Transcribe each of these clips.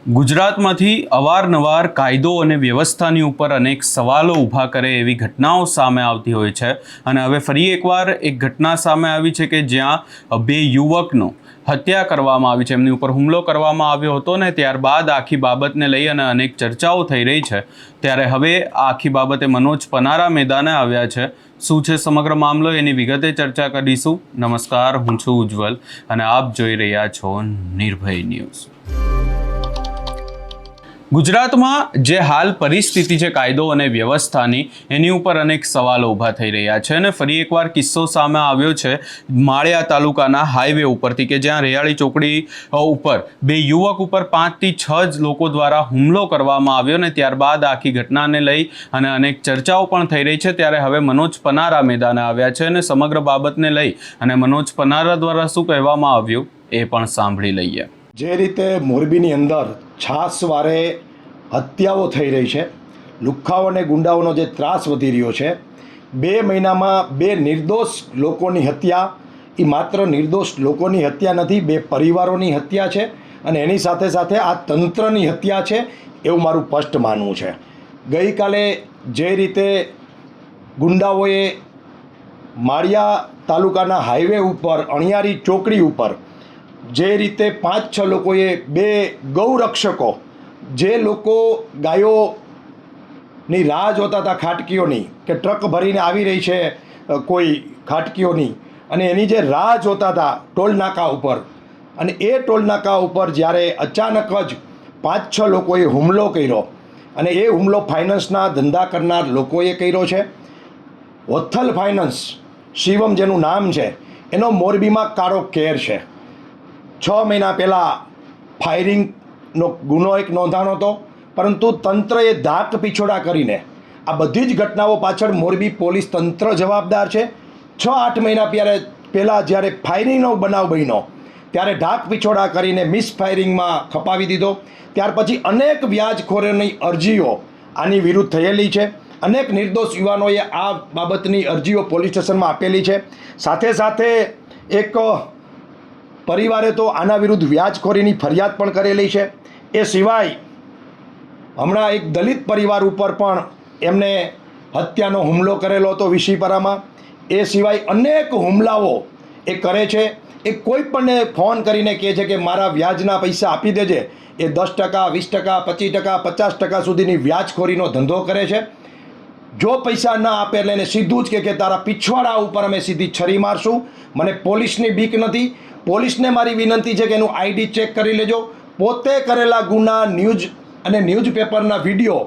ગુજરાતમાંથી અવારનવાર કાયદો અને વ્યવસ્થાની ઉપર અનેક સવાલો ઊભા કરે એવી ઘટનાઓ સામે આવતી હોય છે અને હવે ફરી એકવાર એક ઘટના સામે આવી છે કે જ્યાં બે યુવકનો હત્યા કરવામાં આવી છે, એમની ઉપર હુમલો કરવામાં આવ્યો હતો ને ત્યારબાદ આખી બાબતને લઈ અને અનેક ચર્ચાઓ થઈ રહી છે। ત્યારે હવે આ આખી બાબતે મનોજ પનારા મેદાને આવ્યા છે। શું છે સમગ્ર મામલો એની વિગતે ચર્ચા કરીશું। નમસ્કાર, હું છું ઉજ્જવલ અને આપ જોઈ રહ્યા છો નિર્ભય ન્યૂઝ। ગુજરાતમાં જે હાલ પરિસ્થિતિ છે કાયદો અને વ્યવસ્થાની, એની ઉપર અનેક સવાલો ઊભા થઈ રહ્યા છે અને ફરી એકવાર કિસ્સો સામે આવ્યો છે માળિયા તાલુકાના હાઈવે ઉપરથી કે જ્યાં રેયાળી ચોકડી ઉપર બે યુવક ઉપર 5 થી 6 જ લોકો દ્વારા હુમલો કરવામાં આવ્યો ને ત્યારબાદ આખી ઘટનાને લઈ અને અનેક ચર્ચાઓ પણ થઈ રહી છે। ત્યારે હવે મનોજ પનારા મેદાને આવ્યા છે અને સમગ્ર બાબતને લઈ અને મનોજ પનારા દ્વારા શું કહેવામાં આવ્યું એ પણ સાંભળી લઈએ। જે રીતે મોરબીની અંદર છાસવારે હત્યાઓ થઈ રહી છે, લુખ્ખાઓ અને ગુંડાઓનો જે ત્રાસ વધી રહ્યો છે, 2 મહિનામાં 2 નિર્દોષ લોકોની હત્યા, એ માત્ર નિર્દોષ લોકોની હત્યા નથી, 2 પરિવારોની હત્યા છે અને એની સાથે સાથે આ તંત્રની હત્યા છે એવું મારું સ્પષ્ટ માનવું છે। ગઈકાલે જે રીતે ગુંડાઓએ માળિયા તાલુકાના હાઈવે ઉપર અણિયારી ચોકડી ઉપર જે રીતે 5-6 લોકોએ 2 ગૌરક્ષકો, જે લોકો ગાયોની રાહ જોતા હતા ખાટકીઓની કે ટ્રક ભરીને આવી રહી છે કોઈ ખાટકીઓની, અને એની જે રાહ જોતા હતા ટોલ નાકા ઉપર, અને એ ટોલ નાકા ઉપર જ્યારે અચાનક જ 5-6 લોકોએ હુમલો કર્યો અને એ હુમલો ફાઇનાન્સના ધંધા કરનાર લોકોએ કર્યો છે। વત્થલ ફાઇનાન્સ, શિવમ જેનું નામ છે, એનો મોરબીમાં કાળો કેર છે। 6 મહિના પહેલાં ફાયરિંગનો ગુનો એક નોંધાણો હતો, પરંતુ તંત્રએ ધાક પીછોડા કરીને આ બધી જ ઘટનાઓ પાછળ મોરબી પોલીસ તંત્ર જવાબદાર છે। 6-8 મહિના પહેલાં જ્યારે ફાયરિંગનો બનાવ બન્યો ત્યારે ધાક પીછોડા કરીને મિસ ફાયરિંગમાં ખપાવી દીધો। ત્યાર પછી અનેક વ્યાજખોરોની અરજીઓ આની વિરુદ્ધ થયેલી છે, અનેક નિર્દોષ યુવાનોએ આ બાબતની અરજીઓ પોલીસ સ્ટેશનમાં આપેલી છે। સાથે સાથે એક પરિવારે તો આના વિરુદ્ધ વ્યાજખોરીની ફરિયાદ પણ કરેલી છે। એ સિવાય હમણાં એક દલિત પરિવાર ઉપર પણ એમને હત્યાનો હુમલો કરેલો હતો વિશીપરામાં। એ સિવાય અનેક હુમલાઓ એ કરે છે। એ કોઈ પણને ફોન કરીને કહે છે કે મારા વ્યાજના પૈસા આપી દેજે। એ 10%, 20%, 25%, 50% સુધીની વ્યાજખોરીનો ધંધો કરે છે। જો પૈસા ના આપે એટલે એને સીધું જ કે તારા પીછવાડા ઉપર અમે સીધી છરી મારશું। મને પોલીસની બીક નથી। પોલીસને મારી વિનંતી છે કે એનું આઈડી ચેક કરી લેજો। પોતે કરેલા ગુના ન્યૂઝ અને ન્યૂઝપેપરના વિડીયો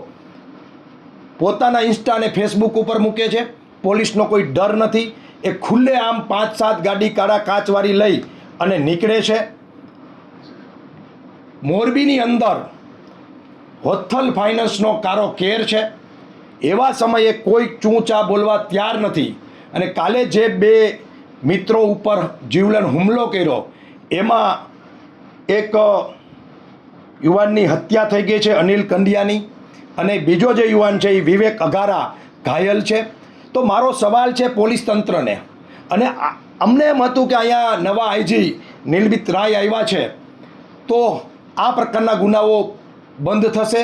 પોતાના ઇન્સ્ટા અને ફેસબુક ઉપર મૂકે છે। પોલીસનો કોઈ ડર નથી। એ ખુલ્લે આમ 5-7 ગાડી કાળા કાચવાળી લઈ અને નીકળે છે। મોરબીની અંદર વત્થલ ફાઇનાન્સનો કારો કેર છે। એવા સમયે કોઈ ચૂંચા બોલવા તૈયાર નથી। અને કાલે જે 2 મિત્રો ઉપર જીવલેણ હુમલો કર્યો એમાં એક યુવાનની હત્યા થઈ ગઈ છે, અનિલ કંડિયાની, અને બીજો જે યુવાન છે એ વિવેક અઘારા ઘાયલ છે। તો મારો સવાલ છે પોલીસ તંત્રને, અને અમને એમ હતું કે અહીંયા નવા આઈજી નિલબિત રાય આવ્યા છે તો આ પ્રકારના ગુનાઓ બંધ થશે,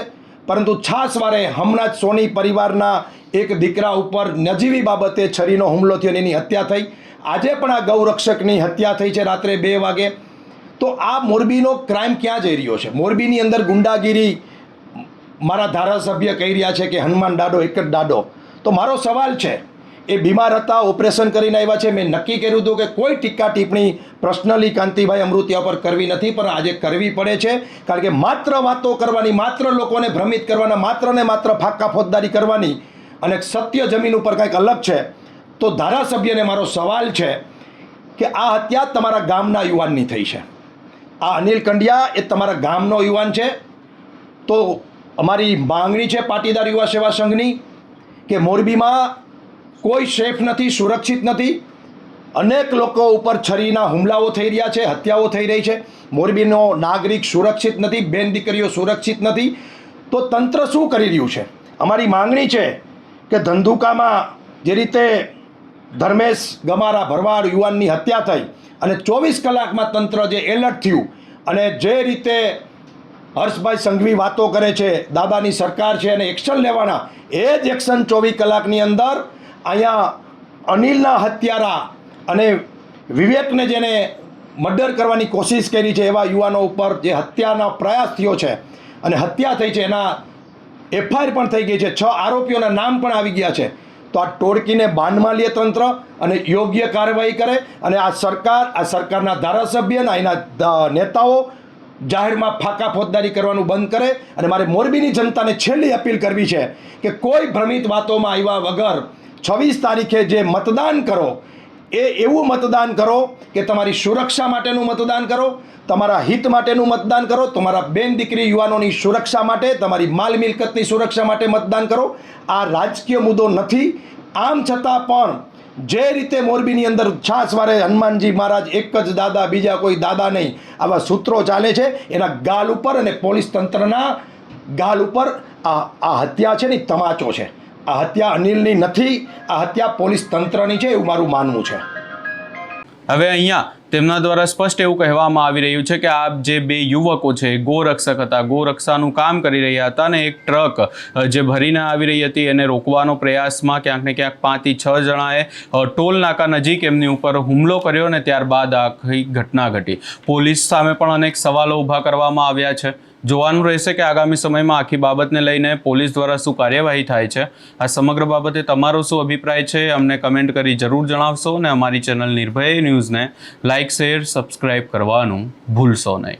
પરંતુ છાસવારે હમણાં જ સોની પરિવારના એક દીકરા ઉપર નજીવી બાબતે છરીનો હુમલો થયો અને એની હત્યા થઈ। આજે પણ આ ગૌરક્ષકની હત્યા થઈ છે રાત્રે 2 વાગે। તો આ મોરબીનો ક્રાઇમ ક્યાં જઈ રહ્યો છે? મોરબીની અંદર ગુંડાગીરી મારા ધારાસભ્ય કહી રહ્યા છે કે હનુમાન દાડો એક જ દાડો। તો મારો સવાલ છે, એ બીમાર હતા, ઓપરેશન કરીને આવ્યા છે। મેં નક્કી કર્યું હતું કે કોઈ ટીકા ટિપ્પણી પર્સનલી કાંતિભાઈ અમૃતિયા પર કરવી નથી, પણ આજે કરવી પડે છે, કારણ કે માત્ર વાતો કરવાની, માત્ર લોકોને ભ્રમિત કરવાના, માત્ર ને માત્ર ફાંકા ફોજદારી કરવાની અને સત્ય જમીન ઉપર કંઈક અલગ છે। તો ધારાસભ્યને મારો સવાલ છે કે આ હત્યા તમારા ગામના યુવાનની થઈ છે। આ અનિલ કંડિયા એ તમારા ગામનો યુવાન છે। તો અમારી માંગણી છે પાટીદાર યુવા સેવા સંઘની કે મોરબીમાં કોઈ સેફ નથી, સુરક્ષિત નથી। અનેક લોકો ઉપર છરીના હુમલાઓ થઈ રહ્યા છે, હત્યાઓ થઈ રહી છે। મોરબીનો નાગરિક સુરક્ષિત નથી, બેન દીકરીઓ સુરક્ષિત નથી। તો તંત્ર શું કરી રહ્યું છે? અમારી માંગણી છે કે ધંધુકામાં જે રીતે ધર્મેશ ગમારા ભરવાડ યુવાનની હત્યા થઈ અને 24 કલાકમાં તંત્ર જે એલર્ટ થયું અને જે રીતે હર્ષભાઈ સંઘવી વાતો કરે છે, દાદાની સરકાર છે અને એક્શન લેવાના, એ જ એક્શન 24 કલાકની અંદર અહીંયા અનિલના હત્યારા અને વિવેકને જેને મર્ડર કરવાની કોશિશ કરી છે એવા યુવાનો ઉપર જે હત્યાનો પ્રયાસ થયો છે અને હત્યા થઈ છે, એના એફઆઈઆર પણ થઈ ગઈ છે, 6 આરોપીઓના નામ પણ આવી ગયા છે. તો આ ટોળકીને બાંધમાં લે તંત્ર અને યોગ્ય કાર્યવાહી કરે. અને આ સરકારના ધારાસભ્ય અને એના નેતાઓ જાહેરમાં ફાંકા ફોજદારી કરવાનું બંધ કરે. અને મારે મોરબીની જનતાને છેલ્લી અપીલ કરવી છે કે કોઈ ભ્રમિત વાતોમાં આવ્યા વગર 26 તારીખે જે મતદાન કરો એ એવું મતદાન કરો કે તમારી સુરક્ષા માટેનું મતદાન કરો, તમારા હિત માટેનું મતદાન કરો, તમારા બેન દીકરી યુવાનોની સુરક્ષા માટે, તમારી માલ મિલકતની સુરક્ષા માટે મતદાન કરો. આ રાજકીય મુદ્દો નથી. આમ છતાં પણ જે રીતે મોરબીની અંદર છાસવારે હનુમાનજી મહારાજ એક જ દાદા, બીજા કોઈ દાદા નહીં, આવા સૂત્રો ચાલે છે, એના ગાલ ઉપર અને પોલીસ તંત્રના ગાલ ઉપર આ હત્યા છે ને તમાચો છે. આ હત્યા અનિલની નથી, આ હત્યા પોલીસ તંત્રની છે એવું મારું માનવું છે. હવે અહીંયા તેમના દ્વારા સ્પષ્ટ એવું કહેવામાં આવી રહ્યું છે કે આ જે 2 યુવકો છે ગોરક્ષક હતા, ગોરક્ષાનું કામ કરી રહ્યા હતા અને એક ટ્રક જે ભરીને આવી રહી હતી એને રોકવાનો પ્રયાસમાં ક્યાંક ને ક્યાંક 5 થી 6 જણાએ ટોલ નાકા નજીક એમની ઉપર હુમલો કર્યો અને ત્યારબાદ આખી ઘટના ઘટી. પોલીસ સામે પણ અનેક સવાલો ઊભા કરવામાં આવ્યા છે. જોવાનું રહેશે કે આગામી સમયમાં આખી બાબતને લઈને પોલીસ દ્વારા શું કાર્યવાહી થાય છે. આ સમગ્ર બાબતે તમારો શું અભિપ્રાય છે અમને કમેન્ટ કરી જરૂર જણાવશો અને અમારી ચેનલ નિર્ભય ન્યૂઝને લાઇક, શેર, સબસ્ક્રાઇબ કરવાનું ભૂલશો નહીં.